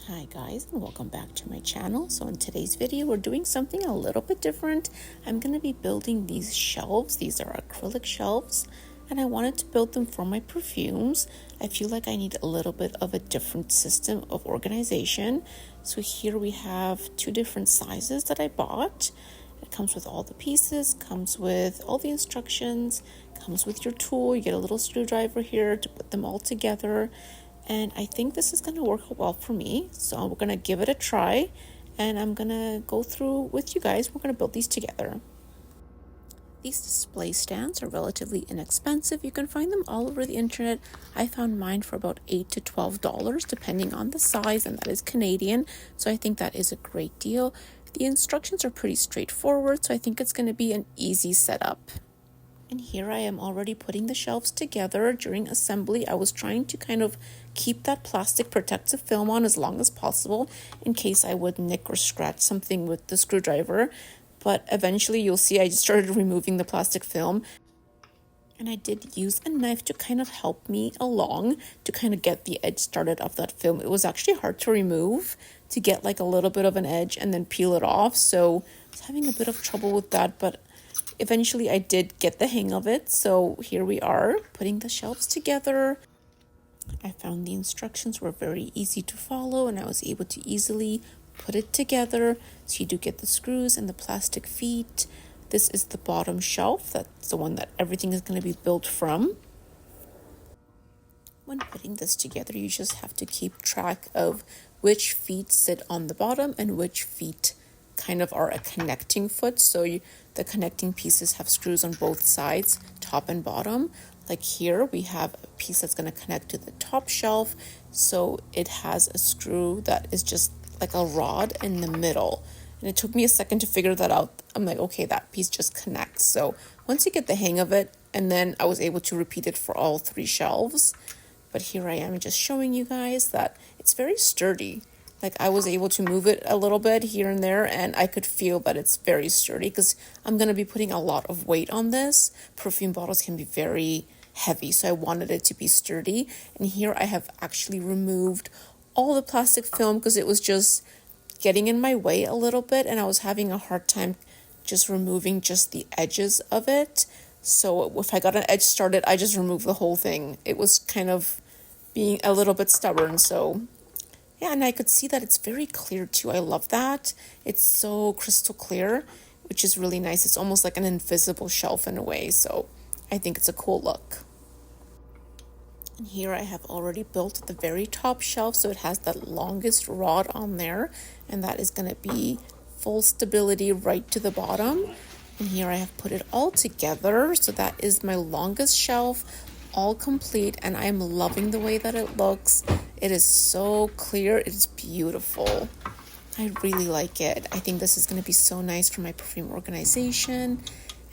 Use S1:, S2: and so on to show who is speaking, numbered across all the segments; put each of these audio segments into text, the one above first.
S1: Hi guys, and welcome back to my channel. So in today's video we're doing something a little bit different. I'm going to be building these shelves. These are acrylic shelves and I wanted to build them for my perfumes. I feel like I need a little bit of a different system of organization. So here we have two different sizes that I bought. It comes with all the pieces, comes with all the instructions, comes with your tool. You get a little screwdriver here to put them all together. And I think this is going to work well for me. So we're going to give it a try and I'm going to go through with you guys. We're going to build these together. These display stands are relatively inexpensive. You can find them all over the internet. I found mine for about $8 to $12 depending on the size, and that is Canadian. So I think that is a great deal. The instructions are pretty straightforward, so I think it's going to be an easy setup. And here I am already putting the shelves together. During assembly, I was trying to kind of keep that plastic protective film on as long as possible in case I would nick or scratch something with the screwdriver. But eventually you'll see I just started removing the plastic film. And I did use a knife to kind of help me along to kind of get the edge started of that film. It was actually hard to remove, to get like a little bit of an edge and then peel it off. So I was having a bit of trouble with that, but eventually I did get the hang of it. So here we are putting the shelves together. I found the instructions were very easy to follow and I was able to easily put it together. So you do get the screws and the plastic feet. This is the bottom shelf. That's the one that everything is going to be built from. When putting this together, you just have to keep track of which feet sit on the bottom and which feet kind of are a connecting foot. So the connecting pieces have screws on both sides, top and bottom. Like here we have a piece that's going to connect to the top shelf, so it has a screw that is just like a rod in the middle, and it took me a second to figure that out. I'm like, okay, that piece just connects. So once you get the hang of it, and then I was able to repeat it for all three shelves. But here I am just showing you guys that it's very sturdy. Like I was able to move it a little bit here and there and I could feel that it's very sturdy because I'm going to be putting a lot of weight on this. Perfume bottles can be very heavy, so I wanted it to be sturdy. And here I have actually removed all the plastic film because it was just getting in my way a little bit and I was having a hard time just removing just the edges of it. So if I got an edge started, I just removed the whole thing. It was kind of being a little bit stubborn, so yeah, and I could see that it's very clear too. I love that. It's so crystal clear, which is really nice. It's almost like an invisible shelf in a way, so I think it's a cool look. And here I have already built the very top shelf, so it has that longest rod on there, and that is going to be full stability right to the bottom. And here I have put it all together, so that is my longest shelf, all complete, and I'm loving the way that it looks. It is so clear. It is beautiful. I really like it. I think this is going to be so nice for my perfume organization,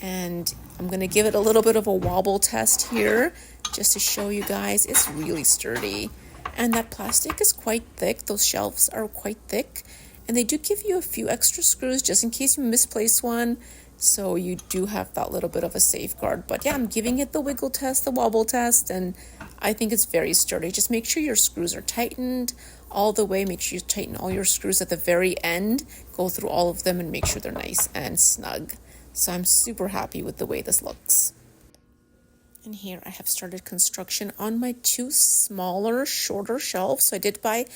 S1: and I'm going to give it a little bit of a wobble test here just to show you guys. It's really sturdy, and that plastic is quite thick. Those shelves are quite thick, and they do give you a few extra screws just in case you misplace one. So you do have that little bit of a safeguard. But yeah, I'm giving it the wiggle test, the wobble test, and I think it's very sturdy. Just make sure your screws are tightened all the way. Make sure you tighten all your screws at the very end. Go through all of them and make sure they're nice and snug. So I'm super happy with the way this looks. And here I have started construction on my two smaller, shorter shelves. So I did buy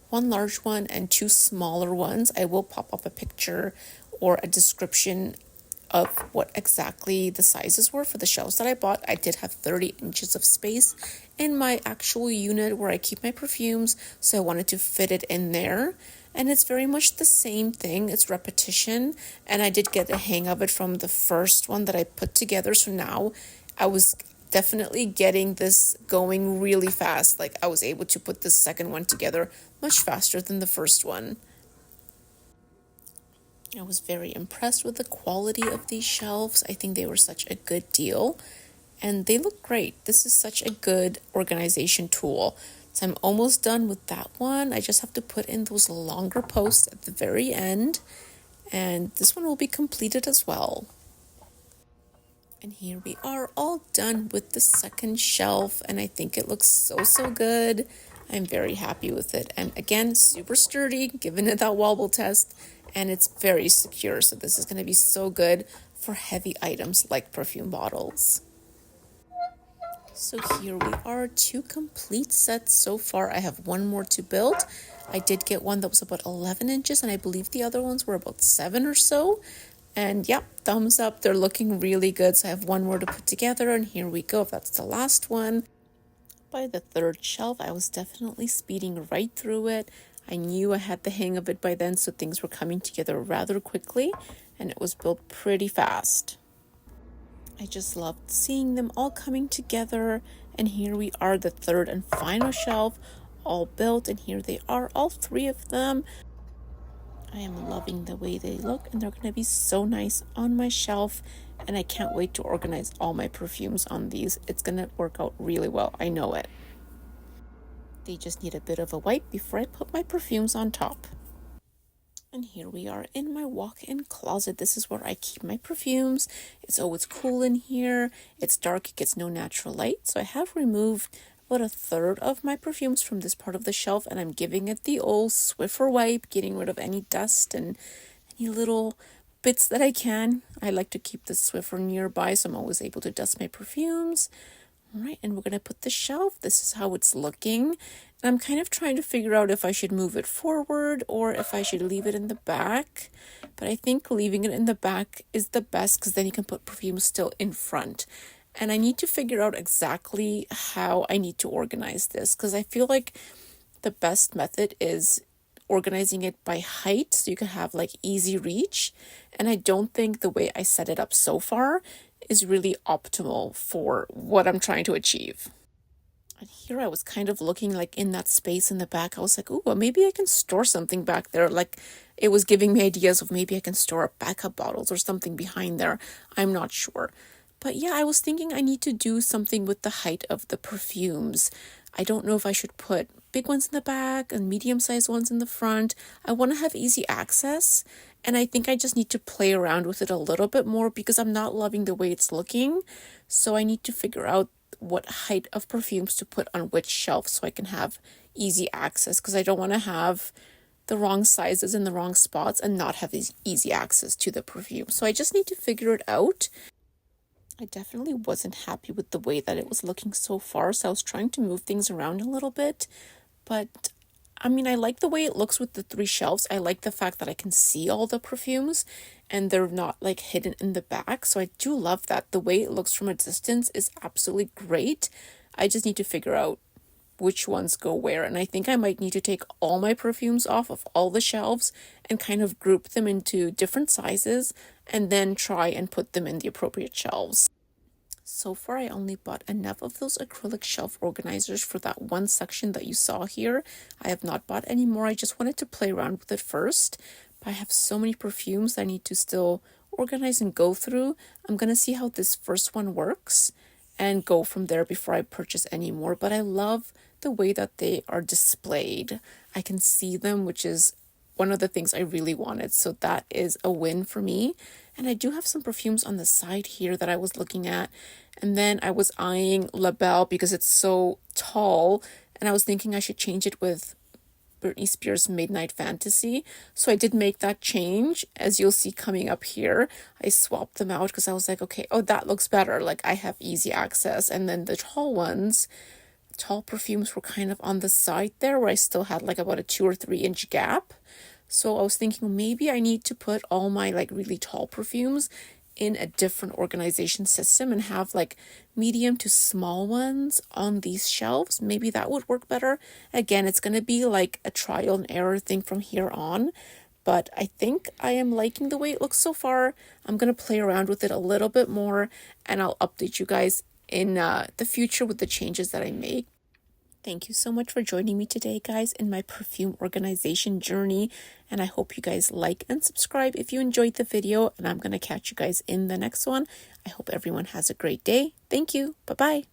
S1: one large one and two smaller ones. I will pop up a picture or a description of what exactly the sizes were for the shelves that I bought. I did have 30 inches of space in my actual unit where I keep my perfumes, so I wanted to fit it in there. And it's very much the same thing. It's repetition, and I did get the hang of it from the first one that I put together. So now I was definitely getting this going really fast. Like I was able to put the second one together much faster than the first one. I was very impressed with the quality of these shelves. I think they were such a good deal and they look great. This is such a good organization tool. So I'm almost done with that one. I just have to put in those longer posts at the very end, and this one will be completed as well. And here we are all done with the second shelf, and I think it looks so good. I'm very happy with it. And again, super sturdy, given it that wobble test, and it's very secure. So this is going to be so good for heavy items like perfume bottles. So here we are, 2 complete sets so far. I have 1 more to build. I did get one that was about 11 inches, and I believe the other ones were about 7 or so. And yeah, thumbs up, they're looking really good. So I have 1 more to put together, and here we go. That's the last one. By the 3rd shelf, I was definitely speeding right through it. I knew I had the hang of it by then, so things were coming together rather quickly, and it was built pretty fast. I just loved seeing them all coming together, and here we are, the 3rd and final shelf, all built, and here they are, all 3 of them. I am loving the way they look, and they're going to be so nice on my shelf, and I can't wait to organize all my perfumes on these. It's going to work out really well, I know it. They just need a bit of a wipe before I put my perfumes on top. And here we are in my walk-in closet. This is where I keep my perfumes. It's always cool in here. It's dark, it gets no natural light. So I have removed about 1/3 of my perfumes from this part of the shelf, and I'm giving it the old Swiffer wipe, getting rid of any dust and any little bits that I can. I like to keep the Swiffer nearby, so I'm always able to dust my perfumes. All right, and we're going to put the shelf. This is how it's looking. And I'm kind of trying to figure out if I should move it forward or if I should leave it in the back. But I think leaving it in the back is the best, because then you can put perfumes still in front. And I need to figure out exactly how I need to organize this, because I feel like the best method is organizing it by height, so you can have like easy reach. And I don't think the way I set it up so far is really optimal for what I'm trying to achieve. And here I was kind of looking like in that space in the back. I was like, ooh, well, maybe I can store something back there. Like it was giving me ideas of maybe I can store backup bottles or something behind there. I'm not sure. But yeah, I was thinking I need to do something with the height of the perfumes. I don't know if I should put big ones in the back and medium-sized ones in the front. I want to have easy access, and I think I just need to play around with it a little bit more because I'm not loving the way it's looking. So I need to figure out what height of perfumes to put on which shelf so I can have easy access, because I don't want to have the wrong sizes in the wrong spots and not have easy access to the perfume. So I just need to figure it out. I definitely wasn't happy with the way that it was looking so far, so I was trying to move things around a little bit. But I mean, I like the way it looks with the 3 shelves. I like the fact that I can see all the perfumes and they're not like hidden in the back. So I do love that. The way it looks from a distance is absolutely great. I just need to figure out which ones go where. And I think I might need to take all my perfumes off of all the shelves and kind of group them into different sizes and then try and put them in the appropriate shelves. So far, I only bought enough of those acrylic shelf organizers for that one section that you saw here. I have not bought any more. I just wanted to play around with it first. But I have so many perfumes I need to still organize and go through. I'm going to see how this first one works and go from there before I purchase any more. But I love the way that they are displayed. I can see them, which is one of the things I really wanted. So that is a win for me. And I do have some perfumes on the side here that I was looking at. And then I was eyeing La Belle because it's so tall. And I was thinking I should change it with Britney Spears' Midnight Fantasy. So I did make that change. As you'll see coming up here, I swapped them out because I was like, okay, oh, that looks better. Like I have easy access. And then the tall perfumes were kind of on the side there where I still had like about a 2 or 3 inch gap. So I was thinking maybe I need to put all my like really tall perfumes in a different organization system and have like medium to small ones on these shelves. Maybe that would work better. Again, it's going to be like a trial and error thing from here on. But I think I am liking the way it looks so far. I'm going to play around with it a little bit more and I'll update you guys in the future with the changes that I make. Thank you so much for joining me today, guys, in my perfume organization journey. And I hope you guys like and subscribe if you enjoyed the video. And I'm going to catch you guys in the next one. I hope everyone has a great day. Thank you. Bye-bye.